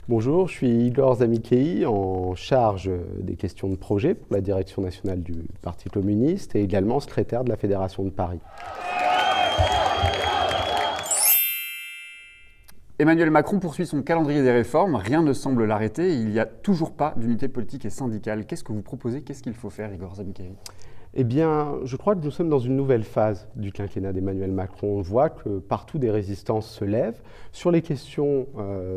Bonjour, je suis Igor Zamikei, en charge des questions de projet pour la direction nationale du Parti communiste et également secrétaire de la Fédération de Paris. Emmanuel Macron poursuit son calendrier des réformes, rien ne semble l'arrêter, il n'y a toujours pas d'unité politique et syndicale. Qu'est-ce que vous proposez, qu'est-ce qu'il faut faire, Igor Zamikei? Eh bien, je crois que nous sommes dans une nouvelle phase du quinquennat d'Emmanuel Macron. On voit que partout des résistances se lèvent sur les questions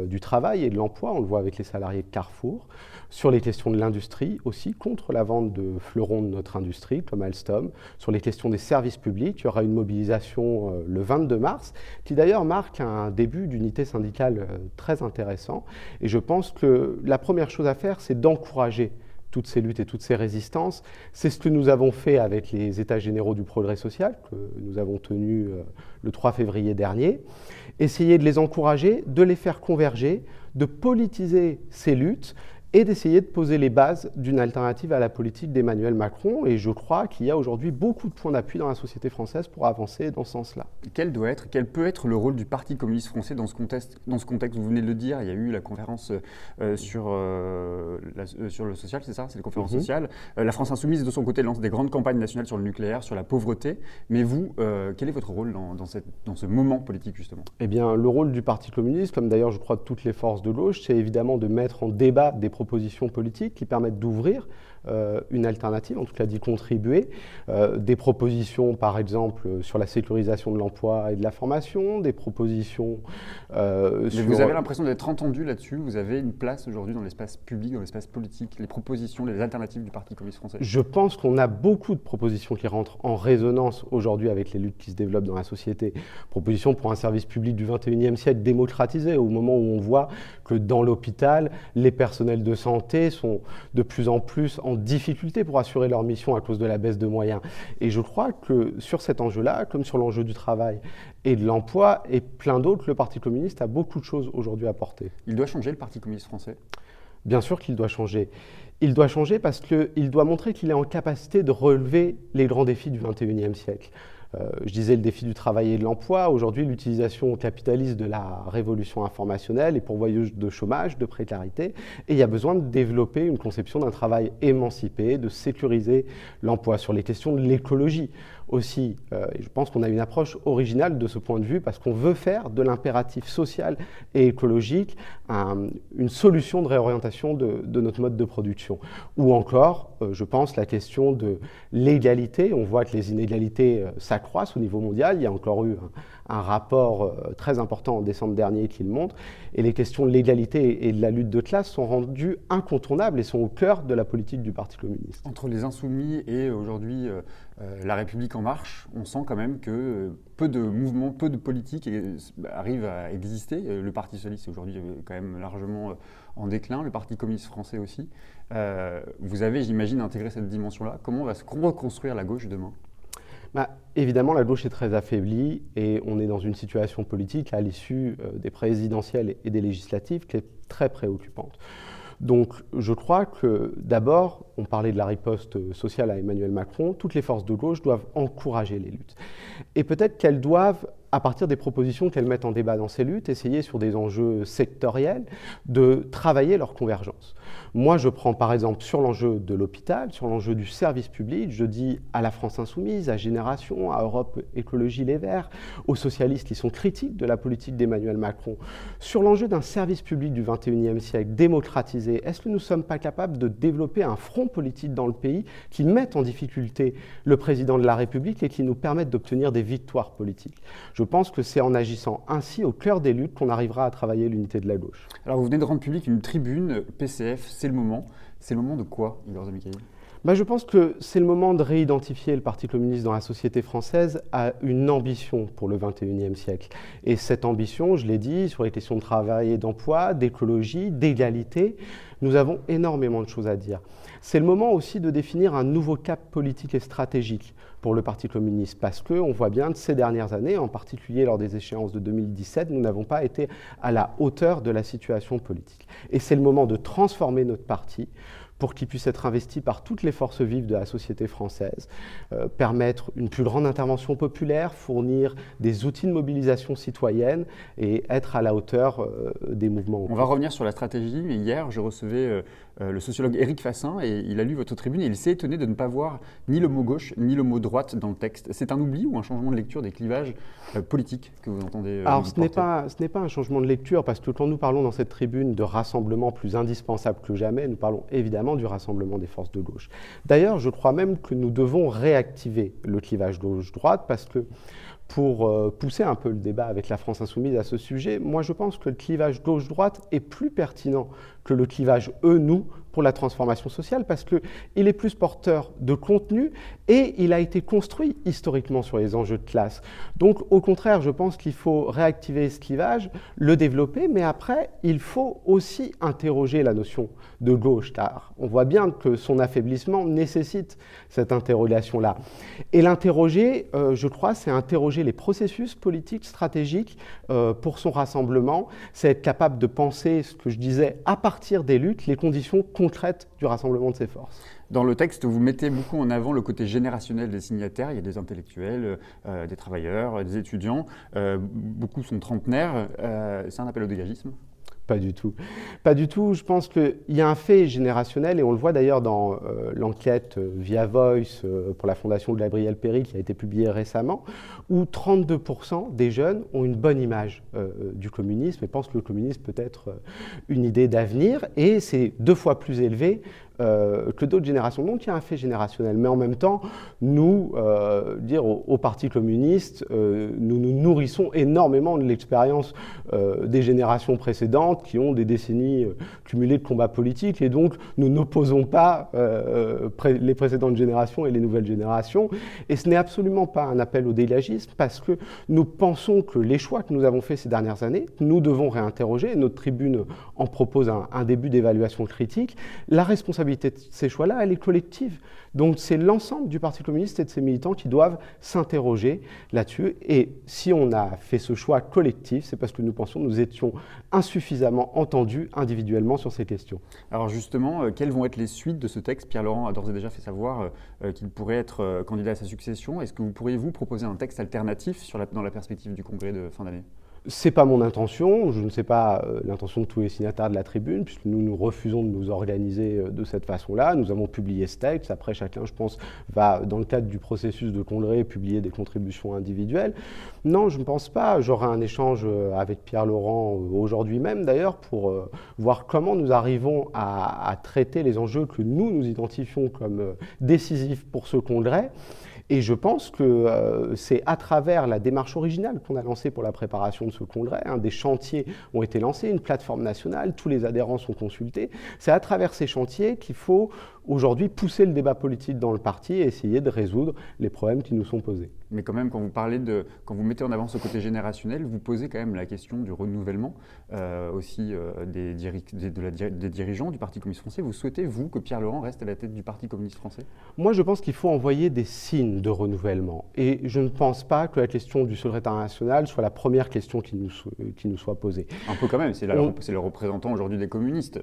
du travail et de l'emploi, on le voit avec les salariés de Carrefour, sur les questions de l'industrie aussi, contre la vente de fleurons de notre industrie comme Alstom, sur les questions des services publics. Il y aura une mobilisation le 22 mars, qui d'ailleurs marque un début d'unité syndicale très intéressant. Et je pense que la première chose à faire, c'est d'encourager toutes ces luttes et toutes ces résistances. C'est ce que nous avons fait avec les États généraux du progrès social, que nous avons tenus le 3 février dernier. Essayer de les encourager, de les faire converger, de politiser ces luttes et d'essayer de poser les bases d'une alternative à la politique d'Emmanuel Macron. Et je crois qu'il y a aujourd'hui beaucoup de points d'appui dans la société française pour avancer dans ce sens-là. Quel peut être le rôle du Parti communiste français dans ce contexte? Vous venez de le dire, il y a eu la conférence sur le social, c'est ça? C'est la conférence sociale. La France Insoumise, de son côté, lance des grandes campagnes nationales sur le nucléaire, sur la pauvreté. Mais vous, quel est votre rôle dans ce moment politique, justement? Eh bien, le rôle du Parti communiste, comme d'ailleurs je crois de toutes les forces de gauche, c'est évidemment de mettre en débat des propositions politiques qui permettent d'ouvrir une alternative, en tout cas d'y contribuer. Des propositions, par exemple, sur la sécurisation de l'emploi et de la formation, des propositions Mais vous avez l'impression d'être entendu là-dessus? Vous avez une place aujourd'hui dans l'espace public, dans l'espace politique, les propositions, les alternatives du Parti communiste français? Je pense qu'on a beaucoup de propositions qui rentrent en résonance aujourd'hui avec les luttes qui se développent dans la société. Propositions pour un service public du 21e siècle démocratisé, au moment où on voit que dans l'hôpital, les personnels de santé sont de plus en plus en difficulté pour assurer leur mission à cause de la baisse de moyens. Et je crois que sur cet enjeu-là, comme sur l'enjeu du travail et de l'emploi et plein d'autres, le Parti communiste a beaucoup de choses aujourd'hui à porter. Il doit changer, le Parti communiste français? Bien sûr qu'il doit changer. Il doit changer parce qu'il doit montrer qu'il est en capacité de relever les grands défis du 21e siècle. Je disais le défi du travail et de l'emploi. Aujourd'hui, l'utilisation capitaliste de la révolution informationnelle est pourvoyeuse de chômage, de précarité. Et il y a besoin de développer une conception d'un travail émancipé, de sécuriser l'emploi. Sur les questions de l'écologie aussi, et je pense qu'on a une approche originale de ce point de vue parce qu'on veut faire de l'impératif social et écologique une solution de réorientation de notre mode de production. Ou encore, je pense, la question de l'égalité. On voit que les inégalités s'accroissent au niveau mondial. Il y a encore eu un rapport très important en décembre dernier qui le montre. Et les questions de l'égalité et de la lutte de classe sont rendues incontournables et sont au cœur de la politique du Parti communiste. Entre les Insoumis et aujourd'hui La République En Marche, on sent quand même que peu de mouvements, peu de politiques arrivent à exister. Le Parti socialiste est aujourd'hui quand même largement en déclin, le Parti communiste français aussi. Vous avez, j'imagine, intégré cette dimension-là. Comment va se reconstruire la gauche demain? Évidemment, la gauche est très affaiblie et on est dans une situation politique à l'issue des présidentielles et des législatives qui est très préoccupante. Donc je crois que d'abord, on parlait de la riposte sociale à Emmanuel Macron, toutes les forces de gauche doivent encourager les luttes. Et peut-être qu'elles doivent, à partir des propositions qu'elles mettent en débat dans ces luttes, essayer sur des enjeux sectoriels de travailler leur convergence. Moi, je prends par exemple sur l'enjeu de l'hôpital, sur l'enjeu du service public, je dis à la France Insoumise, à Génération, à Europe Écologie Les Verts, aux socialistes qui sont critiques de la politique d'Emmanuel Macron, sur l'enjeu d'un service public du 21e siècle démocratisé, est-ce que nous ne sommes pas capables de développer un front politique dans le pays qui mette en difficulté le président de la République et qui nous permette d'obtenir des victoires politiques? Je pense que c'est en agissant ainsi au cœur des luttes qu'on arrivera à travailler l'unité de la gauche. Alors vous venez de rendre public une tribune PCF, c'est le moment. C'est le moment de quoi, Igor Zamikei? Je pense que c'est le moment de réidentifier le Parti communiste dans la société française à une ambition pour le 21e siècle. Et cette ambition, je l'ai dit, sur les questions de travail et d'emploi, d'écologie, d'égalité, nous avons énormément de choses à dire. C'est le moment aussi de définir un nouveau cap politique et stratégique pour le Parti communiste, parce qu'on voit bien que ces dernières années, en particulier lors des échéances de 2017, nous n'avons pas été à la hauteur de la situation politique. Et c'est le moment de transformer notre parti pour qu'il puisse être investi par toutes les forces vives de la société française, permettre une plus grande intervention populaire, fournir des outils de mobilisation citoyenne et être à la hauteur des mouvements. On va revenir sur la stratégie, mais hier, je recevais le sociologue Éric Fassin et il a lu votre tribune et il s'est étonné de ne pas voir ni le mot gauche ni le mot droite dans le texte. C'est un oubli ou un changement de lecture des clivages politiques que vous entendez Alors, ce n'est pas un changement de lecture, parce que quand nous parlons dans cette tribune de rassemblement plus indispensable que jamais, nous parlons évidemment du rassemblement des forces de gauche. D'ailleurs, je crois même que nous devons réactiver le clivage gauche-droite, parce que pour pousser un peu le débat avec la France insoumise à ce sujet, moi je pense que le clivage gauche-droite est plus pertinent que le clivage eux-nous pour la transformation sociale, parce qu'il est plus porteur de contenu et il a été construit historiquement sur les enjeux de classe. Donc au contraire, je pense qu'il faut réactiver ce clivage, le développer, mais après, il faut aussi interroger la notion de gauche, car on voit bien que son affaiblissement nécessite cette interrogation-là. Et l'interroger, je crois, c'est interroger les processus politiques, stratégiques pour son rassemblement, c'est être capable de penser, ce que je disais, à partir des luttes, les conditions concrètes du rassemblement de ces forces. Dans le texte, vous mettez beaucoup en avant le côté générationnel des signataires. Il y a des intellectuels, des travailleurs, des étudiants. Beaucoup sont trentenaires. C'est un appel au dégagisme ? Pas du tout. Pas du tout. Je pense qu'il y a un fait générationnel, et on le voit d'ailleurs dans l'enquête Via Voice pour la fondation de Gabriel Péry qui a été publiée récemment, où 32% des jeunes ont une bonne image du communisme et pensent que le communisme peut être une idée d'avenir, et c'est 2 fois plus élevé que d'autres générations. Donc il y a un fait générationnel. Mais en même temps, nous, au Parti communiste, nous nous nourrissons énormément de l'expérience des générations précédentes qui ont des décennies cumulées de combats politiques, et donc nous n'opposons pas les précédentes générations et les nouvelles générations. Et ce n'est absolument pas un appel au dégagisme, parce que nous pensons que les choix que nous avons faits ces dernières années, nous devons réinterroger, et notre tribune en propose un début d'évaluation critique. La responsabilité de ces choix-là, elle est collective. Donc c'est l'ensemble du Parti communiste et de ses militants qui doivent s'interroger là-dessus. Et si on a fait ce choix collectif, c'est parce que nous pensons que nous étions insuffisamment entendus individuellement sur ces questions. Alors justement, quelles vont être les suites de ce texte ? Pierre Laurent a d'ores et déjà fait savoir qu'il pourrait être candidat à sa succession. Est-ce que vous pourriez-vous proposer un texte alternatif dans la perspective du congrès de fin d'année ? C'est pas mon intention, je ne sais pas l'intention de tous les signataires de la tribune, puisque nous refusons de nous organiser de cette façon-là. Nous avons publié ce texte, après chacun, je pense, va, dans le cadre du processus de congrès, publier des contributions individuelles. Non, je ne pense pas. J'aurai un échange avec Pierre Laurent aujourd'hui même, d'ailleurs, pour voir comment nous arrivons à traiter les enjeux que nous identifions comme décisifs pour ce congrès. Et je pense que c'est à travers la démarche originale qu'on a lancée pour la préparation de ce congrès, des chantiers ont été lancés, une plateforme nationale, tous les adhérents sont consultés. C'est à travers ces chantiers qu'il faut aujourd'hui pousser le débat politique dans le parti et essayer de résoudre les problèmes qui nous sont posés. Mais quand même, quand vous mettez en avant ce côté générationnel, vous posez quand même la question du renouvellement aussi des dirigeants du Parti communiste français. Vous souhaitez, vous, que Pierre Laurent reste à la tête du Parti communiste français ? Moi, je pense qu'il faut envoyer des signes de renouvellement. Et je ne pense pas que la question du secrétariat national soit la première question qui nous soit posée. Un peu quand même, c'est le représentant aujourd'hui des communistes.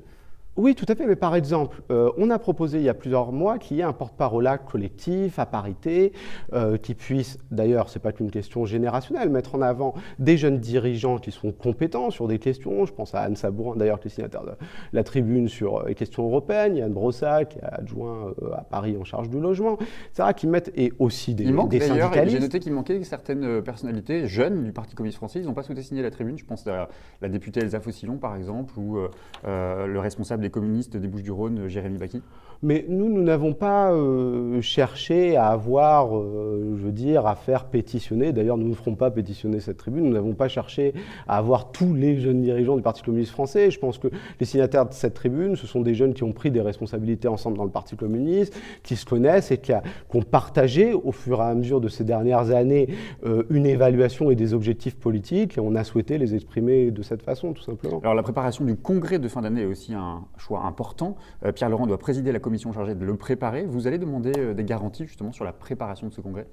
Oui, tout à fait, mais par exemple, on a proposé il y a plusieurs mois qu'il y ait un porte-parole collectif, à parité, qui puisse, d'ailleurs, ce n'est pas qu'une question générationnelle, mettre en avant des jeunes dirigeants qui sont compétents sur des questions. Je pense à Anne Sabourin, d'ailleurs, qui est signataire de la tribune sur les questions européennes, Yann Brossat, qui est adjoint à Paris en charge du logement, etc., qui mettent, et aussi des syndicalistes. J'ai noté qu'il manquait certaines personnalités jeunes du Parti communiste français, ils n'ont pas souhaité signer la tribune. Je pense à la députée Elsa Faucillon, par exemple, ou le responsable des communistes des Bouches-du-Rhône, Jérémy Bacchi. Mais nous n'avons pas cherché à avoir, à faire pétitionner. D'ailleurs, nous ne ferons pas pétitionner cette tribune. Nous n'avons pas cherché à avoir tous les jeunes dirigeants du Parti communiste français. Je pense que les signataires de cette tribune, ce sont des jeunes qui ont pris des responsabilités ensemble dans le Parti communiste, qui se connaissent et qui ont partagé au fur et à mesure de ces dernières années une évaluation et des objectifs politiques. Et on a souhaité les exprimer de cette façon, tout simplement. Alors, la préparation du congrès de fin d'année est aussi un choix important. Pierre Laurent doit présider la commission chargée de le préparer. Vous allez demander des garanties justement sur la préparation de ce congrès ?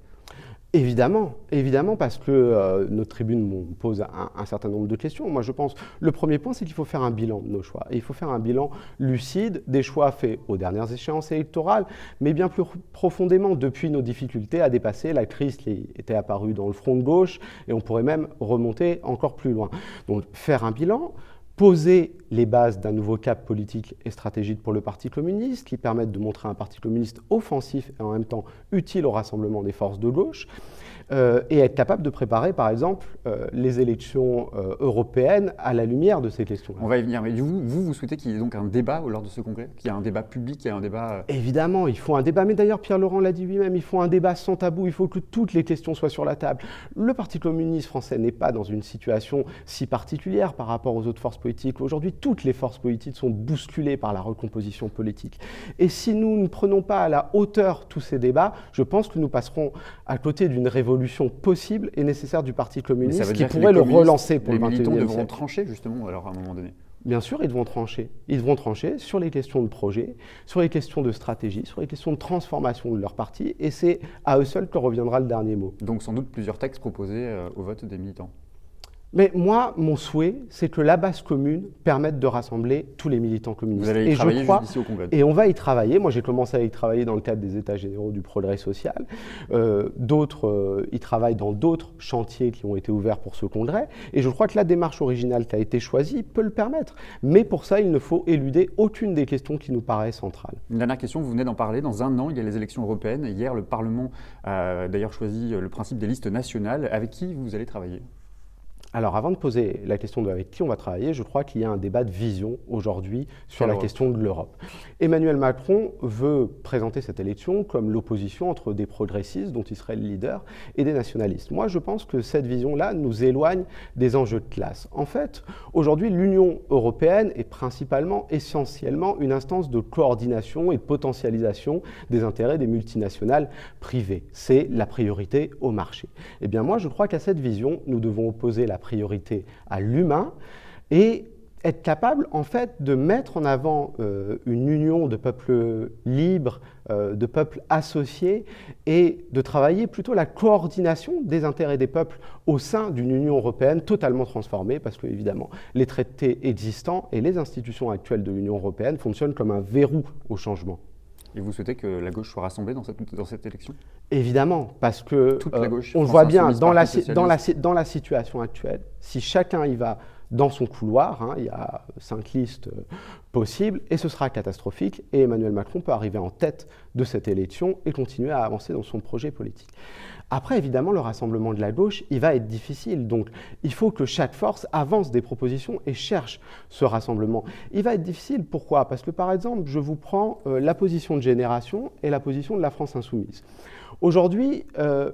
Évidemment, évidemment, parce que notre tribune pose un certain nombre de questions. Moi, je pense, le premier point, c'est qu'il faut faire un bilan de nos choix. Et il faut faire un bilan lucide des choix faits aux dernières échéances électorales, mais bien plus profondément depuis nos difficultés à dépasser la crise qui était apparue dans le front de gauche, et on pourrait même remonter encore plus loin. Donc, faire un bilan, poser les bases d'un nouveau cap politique et stratégique pour le Parti communiste, qui permettent de montrer un Parti communiste offensif et en même temps utile au rassemblement des forces de gauche, et être capable de préparer, par exemple, les élections européennes à la lumière de ces questions-là. On va y venir, mais vous souhaitez qu'il y ait donc un débat lors de ce congrès, qu'il y ait un débat public, qu'il y ait un débat... Évidemment, il faut un débat, mais d'ailleurs Pierre Laurent l'a dit lui-même, il faut un débat sans tabou, il faut que toutes les questions soient sur la table. Le Parti communiste français n'est pas dans une situation si particulière par rapport aux autres forces politiques. Aujourd'hui, toutes les forces politiques sont bousculées par la recomposition politique. Et si nous ne prenons pas à la hauteur tous ces débats, je pense que nous passerons à côté d'une révolution possible et nécessaire du Parti communiste qui pourrait le relancer pour le 21e siècle. Les militants devront trancher justement alors à un moment donné. Bien sûr, ils devront trancher. Ils devront trancher sur les questions de projet, sur les questions de stratégie, sur les questions de transformation de leur parti, et c'est à eux seuls que reviendra le dernier mot. Donc sans doute plusieurs textes proposés au vote des militants. Mais moi, mon souhait, c'est que la base commune permette de rassembler tous les militants communistes. Vous allez y travailler juste ici au Congrès. Et on va y travailler. Moi, j'ai commencé à y travailler dans le cadre des États généraux du progrès social. D'autres y travaillent dans d'autres chantiers qui ont été ouverts pour ce Congrès. Et je crois que la démarche originale qui a été choisie peut le permettre. Mais pour ça, il ne faut éluder aucune des questions qui nous paraissent centrales. Une dernière question, vous venez d'en parler. Dans un an, il y a les élections européennes. Hier, le Parlement a d'ailleurs choisi le principe des listes nationales. Avec qui vous allez travailler ? Alors, avant de poser la question de avec qui on va travailler, je crois qu'il y a un débat de vision aujourd'hui sur la question de l'Europe. Emmanuel Macron veut présenter cette élection comme l'opposition entre des progressistes, dont il serait le leader, et des nationalistes. Moi, je pense que cette vision-là nous éloigne des enjeux de classe. En fait, aujourd'hui, l'Union européenne est principalement, essentiellement, une instance de coordination et de potentialisation des intérêts des multinationales privées. C'est la priorité au marché. Eh bien, moi, je crois qu'à cette vision, nous devons opposer la priorité à l'humain et être capable en fait de mettre en avant une union de peuples libres, de peuples associés et de travailler plutôt la coordination des intérêts des peuples au sein d'une Union européenne totalement transformée parce que évidemment les traités existants et les institutions actuelles de l'Union européenne fonctionnent comme un verrou au changement. Et vous souhaitez que la gauche soit rassemblée dans cette élection ? Évidemment, parce que on le voit bien dans la situation actuelle, si chacun y va dans son couloir, il y a 5 listes possibles, et ce sera catastrophique, et Emmanuel Macron peut arriver en tête de cette élection et continuer à avancer dans son projet politique. Après, évidemment, le rassemblement de la gauche, il va être difficile. Donc, il faut que chaque force avance des propositions et cherche ce rassemblement. Il va être difficile, pourquoi ? Parce que, par exemple, je vous prends la position de Génération et la position de la France Insoumise. Aujourd'hui,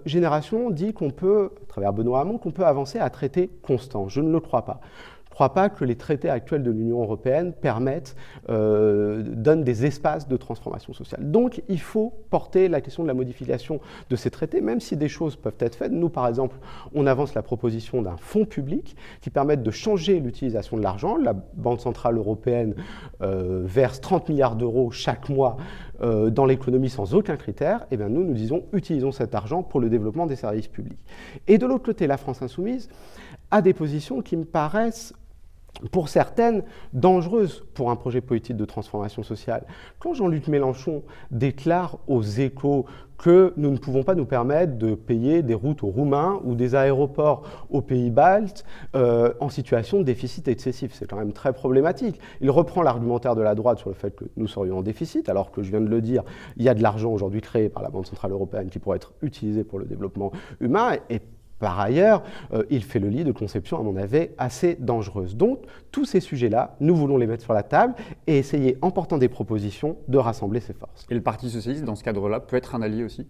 Génération dit qu'on peut, à travers Benoît Hamon, qu'on peut avancer à traité constant. Je ne le crois pas. Je ne crois pas que les traités actuels de l'Union européenne donnent des espaces de transformation sociale. Donc, il faut porter la question de la modification de ces traités, même si des choses peuvent être faites. Nous, par exemple, on avance la proposition d'un fonds public qui permette de changer l'utilisation de l'argent. La Banque centrale européenne verse 30 milliards d'euros chaque mois dans l'économie sans aucun critère. Eh bien, nous disons, utilisons cet argent pour le développement des services publics. Et de l'autre côté, la France insoumise a des positions qui me paraissent pour certaines, dangereuses pour un projet politique de transformation sociale. Quand Jean-Luc Mélenchon déclare aux Échos que nous ne pouvons pas nous permettre de payer des routes aux Roumains ou des aéroports aux pays baltes en situation de déficit excessif, c'est quand même très problématique. Il reprend l'argumentaire de la droite sur le fait que nous serions en déficit, alors que je viens de le dire, il y a de l'argent aujourd'hui créé par la Banque centrale européenne qui pourrait être utilisé pour le développement humain et par ailleurs, il fait le lit de conceptions, à mon avis, assez dangereuses. Donc, tous ces sujets-là, nous voulons les mettre sur la table et essayer, en portant des propositions, de rassembler ces forces. Et le Parti socialiste, dans ce cadre-là, peut être un allié aussi ?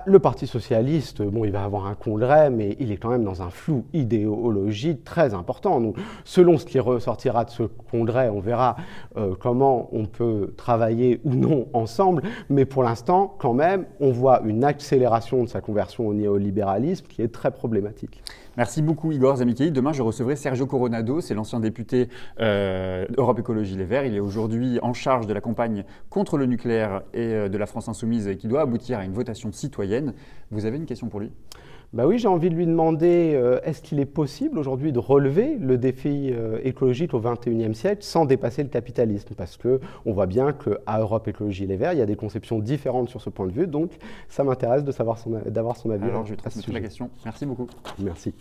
Le Parti socialiste, il va avoir un congrès, mais il est quand même dans un flou idéologique très important. Donc, selon ce qui ressortira de ce congrès, on verra comment on peut travailler ou non ensemble. Mais pour l'instant, quand même, on voit une accélération de sa conversion au néolibéralisme qui est très problématique. Merci beaucoup Igor Zamykieli. Demain, je recevrai Sergio Coronado, c'est l'ancien député Europe Écologie Les Verts. Il est aujourd'hui en charge de la campagne contre le nucléaire et de la France Insoumise qui doit aboutir à une votation citoyenne. Vous avez une question pour lui ? Bah oui, j'ai envie de lui demander, est-ce qu'il est possible aujourd'hui de relever le défi écologique au XXIe siècle sans dépasser le capitalisme? Parce qu'on voit bien qu'à Europe Écologie Les Verts, il y a des conceptions différentes sur ce point de vue, donc ça m'intéresse d'avoir son avis. Alors je vais transmettre la question. Merci beaucoup. Merci.